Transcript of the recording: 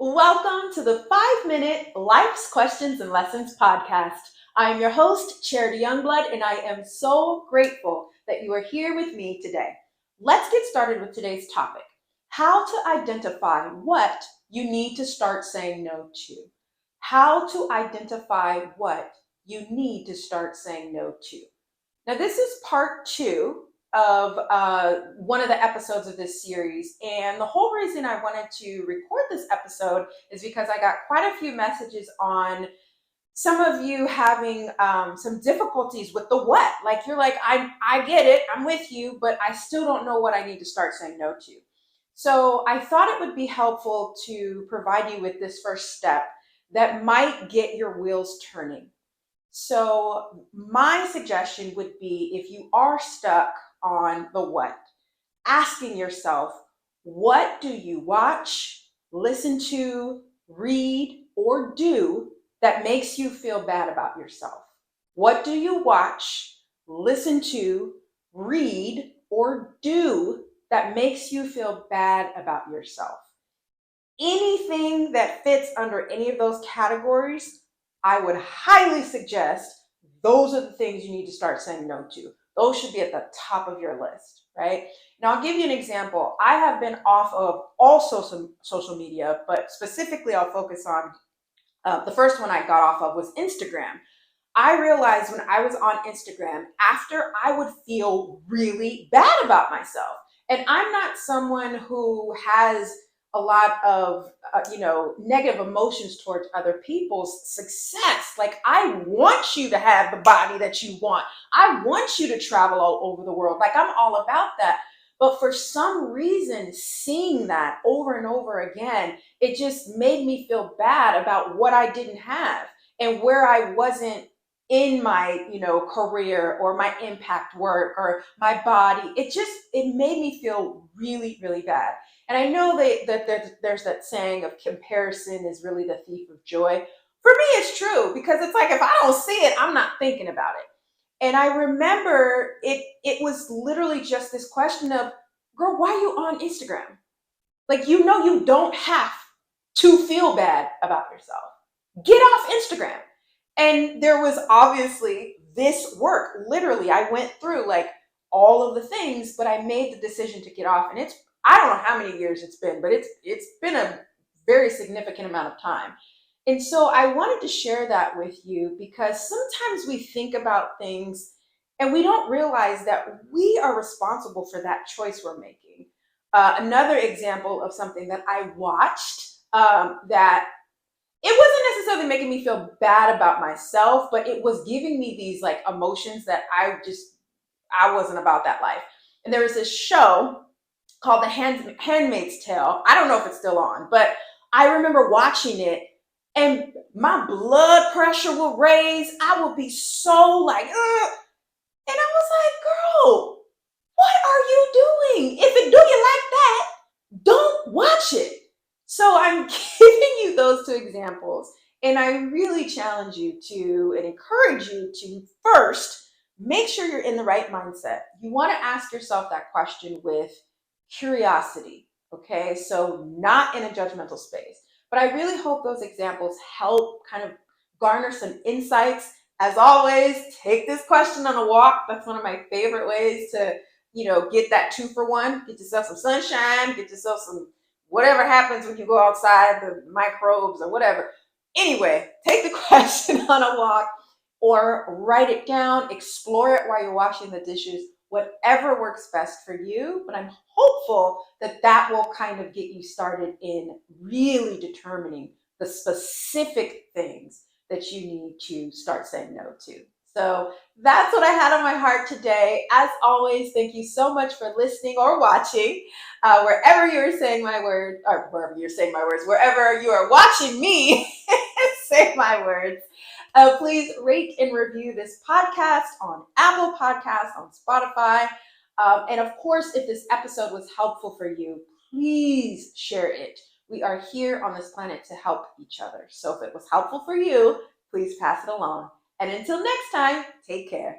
Welcome to the 5-Minute Life's Questions and Lessons podcast. I am your host, Charity Youngblood, and I am so grateful that you are here with me today. Let's get started with today's topic: how to identify what you need to start saying no to. How to identify what you need to start saying no to. Now, this is part 2 of one of the episodes of this series. And the whole reason I wanted to record this episode is because I got quite a few messages on some of you having some difficulties with the what. Like, you're like, I get it, I'm with you, but I still don't know what I need to start saying no to. So I thought it would be helpful to provide you with this first step that might get your wheels turning. So my suggestion would be, if you are stuck on the what, asking yourself, what do you watch, listen to, read, or do that makes you feel bad about yourself? What do you watch, listen to, read, or do that makes you feel bad about yourself? Anything that fits under any of those categories, I would highly suggest those are the things you need to start saying no to. Those should be at the top of your list, right? Now, I'll give you an example. I have been off of all social media, but specifically I'll focus on the first one I got off of was Instagram. I realized when I was on Instagram, after I would feel really bad about myself. And I'm not someone who has a lot of, negative emotions towards other people's success. Like, I want you to have the body that you want. I want you to travel all over the world. Like, I'm all about that. But for some reason, seeing that over and over again, it just made me feel bad about what I didn't have and where I wasn't in my career or my impact work or my body. It made me feel really, really bad. And I know that there's that saying of comparison is really the thief of joy. For me, it's true, because it's like, if I don't see it, I'm not thinking about it. And I remember it was literally just this question of, girl, why are you on Instagram? Like, you don't have to feel bad about yourself. Get off Instagram. And there was obviously this work. Literally, I went through like all of the things, but I made the decision to get off. And I don't know how many years it's been, but it's been a very significant amount of time. And so I wanted to share that with you, because sometimes we think about things and we don't realize that we are responsible for that choice we're making. Another example of something that I watched, that it wasn't necessarily making me feel bad about myself, but it was giving me these like emotions that I wasn't about that life. And there was this show called The Handmaid's Tale. I don't know if it's still on, but I remember watching it, and my blood pressure will raise. I would be so like, ugh. And I was like, girl, what are you doing? If it do you like that, don't watch it. So I'm giving you those 2 examples, and I really challenge you to and encourage you to first make sure you're in the right mindset. You want to ask yourself that question with curiosity, okay? So not in a judgmental space. But I really hope those examples help kind of garner some insights. As always, take this question on a walk. That's one of my favorite ways to, get that 2 for 1. Get yourself some sunshine, get yourself some whatever happens when you go outside, the microbes or whatever. Anyway, take the question on a walk or write it down, explore it while you're washing the dishes, whatever works best for you. But I'm hopeful that that will kind of get you started in really determining the specific things that you need to start saying no to. So that's what I had on my heart today. As always, thank you so much for listening or watching. Wherever you're saying my word, or wherever you're saying my words, wherever you are watching me say my words, please rate and review this podcast on Apple Podcasts, on Spotify. And of course, if this episode was helpful for you, please share it. We are here on this planet to help each other. So if it was helpful for you, please pass it along. And until next time, take care.